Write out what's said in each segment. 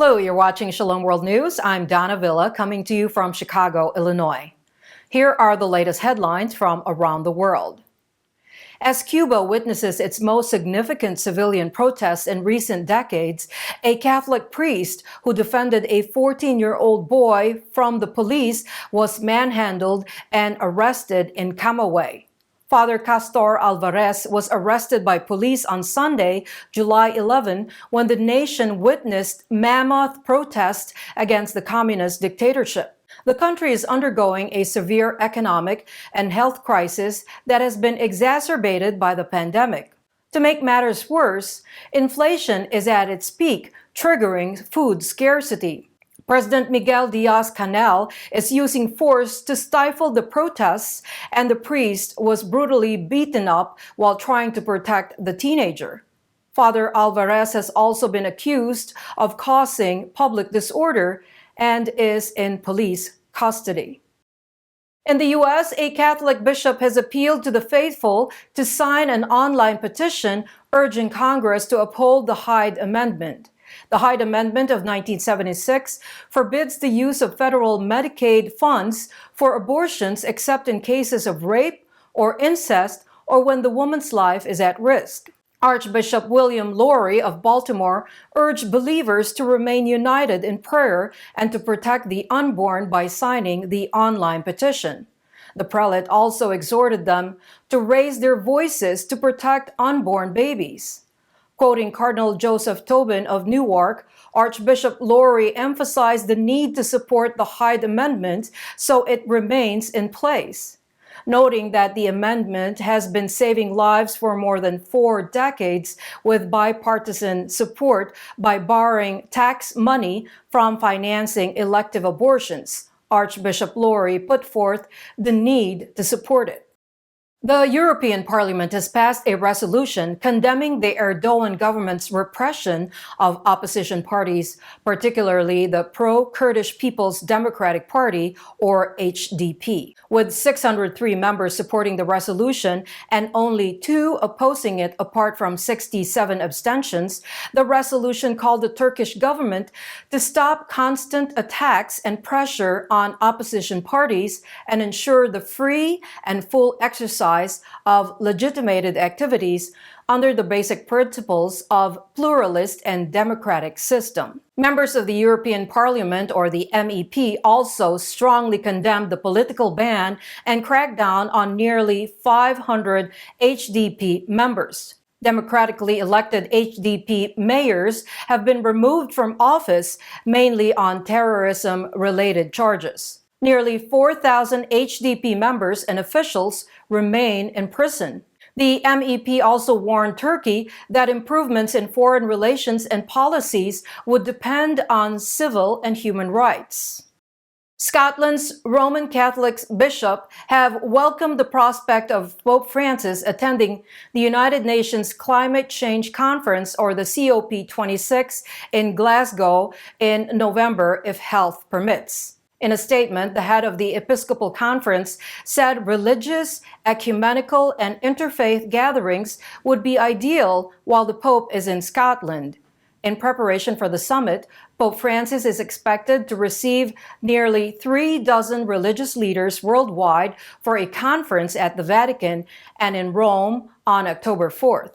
Hello, you're watching Shalom World News. I'm Donna Villa, coming to you from Chicago, Illinois. Here are the latest headlines from around the world. As Cuba witnesses its most significant civilian protests in recent decades, a Catholic priest who defended a 14-year-old boy from the police was manhandled and arrested in Camagüey. Father Castor Álvarez was arrested by police on Sunday, July 11, when the nation witnessed mammoth protests against the communist dictatorship. The country is undergoing a severe economic and health crisis that has been exacerbated by the pandemic. To make matters worse, inflation is at its peak, triggering food scarcity. President Miguel Diaz-Canel is using force to stifle the protests, and the priest was brutally beaten up while trying to protect the teenager. Father Álvarez has also been accused of causing public disorder and is in police custody. In the U.S., a Catholic bishop has appealed to the faithful to sign an online petition urging Congress to uphold the Hyde Amendment. The Hyde Amendment of 1976 forbids the use of federal Medicaid funds for abortions except in cases of rape or incest or when the woman's life is at risk. Archbishop Lori of Baltimore urged believers to remain united in prayer and to protect the unborn by signing the online petition. The prelate also exhorted them to raise their voices to protect unborn babies. Quoting Cardinal Joseph Tobin of Newark, Archbishop Lori emphasized the need to support the Hyde Amendment so it remains in place, noting that the amendment has been saving lives for more than 4 decades with bipartisan support by borrowing tax money from financing elective abortions. Archbishop Lori put forth the need to support it. The European Parliament has passed a resolution condemning the Erdogan government's repression of opposition parties, particularly the pro-Kurdish Peoples Democratic Party, or HDP. With 603 members supporting the resolution and only 2 opposing it apart from 67 abstentions, the resolution called the Turkish government to stop constant attacks and pressure on opposition parties and ensure the free and full exercise of legitimated activities under the basic principles of pluralist and democratic system. Members of the European Parliament, or the MEP, also strongly condemned the political ban and crackdown on nearly 500 HDP members. Democratically elected HDP mayors have been removed from office mainly on terrorism-related charges. Nearly 4,000 HDP members and officials remain in prison. The MEP also warned Turkey that improvements in foreign relations and policies would depend on civil and human rights. Scotland's Roman Catholic bishops have welcomed the prospect of Pope Francis attending the United Nations Climate Change Conference, or the COP26, in Glasgow in November if health permits. In a statement, the head of the Episcopal Conference said religious, ecumenical, and interfaith gatherings would be ideal while the Pope is in Scotland. In preparation for the summit, Pope Francis is expected to receive nearly 36 religious leaders worldwide for a conference at the Vatican and in Rome on October 4th.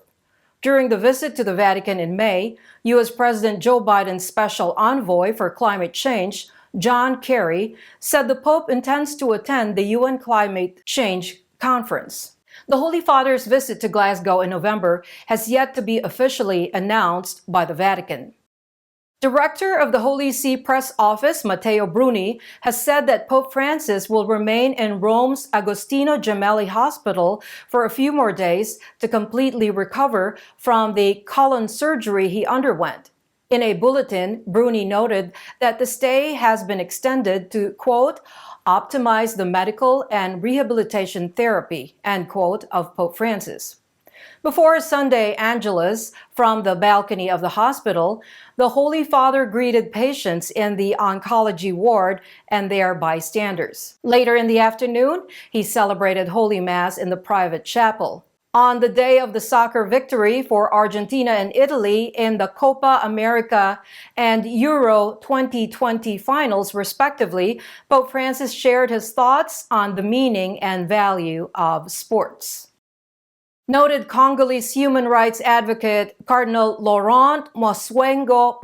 During the visit to the Vatican in May, U.S. President Joe Biden's special envoy for climate change, John Kerry, said the Pope intends to attend the UN Climate Change Conference. The Holy Father's visit to Glasgow in November has yet to be officially announced by the Vatican. Director of the Holy See Press Office, Matteo Bruni, has said that Pope Francis will remain in Rome's Agostino Gemelli Hospital for a few more days to completely recover from the colon surgery he underwent. In a bulletin, Bruni noted that the stay has been extended to, quote, optimize the medical and rehabilitation therapy, end quote, of Pope Francis. Before Sunday Angelus from the balcony of the hospital, the Holy Father greeted patients in the oncology ward and their bystanders. Later in the afternoon, he celebrated Holy Mass in the private chapel. On the day of the soccer victory for Argentina and Italy in the Copa America and Euro 2020 finals, respectively, Pope Francis shared his thoughts on the meaning and value of sports. Noted Congolese human rights advocate Cardinal Laurent Moswengo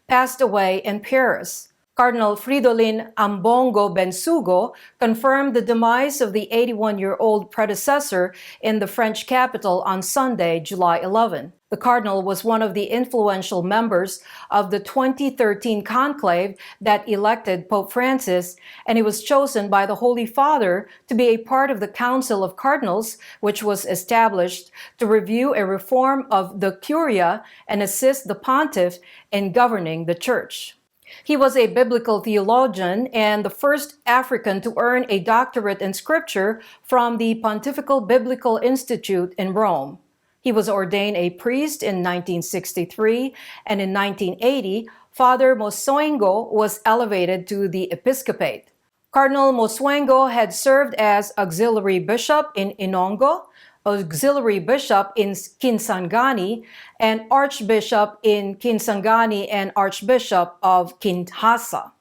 passed away in Paris. Cardinal Fridolin Ambongo Bensugo confirmed the demise of the 81-year-old predecessor in the French capital on Sunday, July 11. The cardinal was one of the influential members of the 2013 conclave that elected Pope Francis, and he was chosen by the Holy Father to be a part of the Council of Cardinals, which was established to review a reform of the Curia and assist the pontiff in governing the Church. He was a biblical theologian and the first African to earn a doctorate in Scripture from the Pontifical Biblical Institute in Rome. He was ordained a priest in 1963, and in 1980, Father Moswengo was elevated to the episcopate. Cardinal Moswengo had served as auxiliary bishop in Inongo, auxiliary bishop in Kisangani, and archbishop in Kisangani and archbishop of Kinshasa.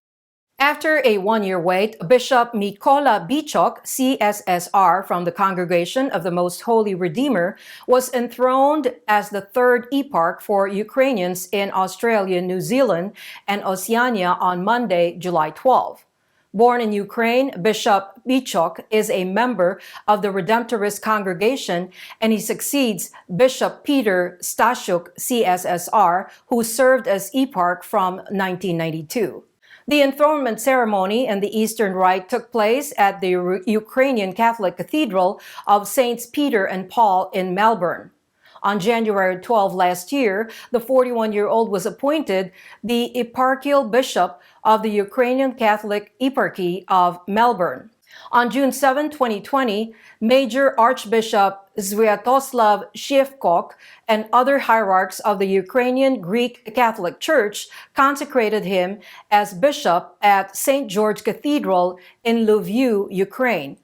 After a one-year wait, Bishop Mikolabichok, CSSR, from the Congregation of the Most Holy Redeemer, was enthroned as the third eparch for Ukrainians in Australia, New Zealand, and Oceania on Monday, July 12. Born in Ukraine, Bishop Bichok is a member of the Redemptorist congregation, and he succeeds Bishop Peter Stashuk, CSSR, who served as eparch from 1992. The enthronement ceremony in the Eastern Rite took place at the Ukrainian Catholic Cathedral of Saints Peter and Paul in Melbourne. On January 12 last year, the 41-year-old was appointed the eparchial bishop of the Ukrainian Catholic Eparchy of Melbourne. On June 7, 2020, Major Archbishop Sviatoslav Shevchuk and other hierarchs of the Ukrainian Greek Catholic Church consecrated him as bishop at St. George Cathedral in Lviv, Ukraine.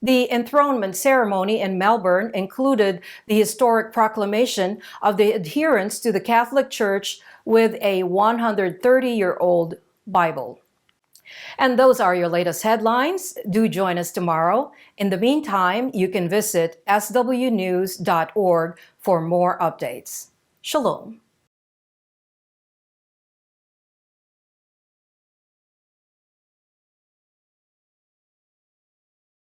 The enthronement ceremony in Melbourne included the historic proclamation of the adherence to the Catholic Church with a 130-year-old Bible. And those are your latest headlines. Do join us tomorrow. In the meantime, you can visit swnews.org for more updates. Shalom.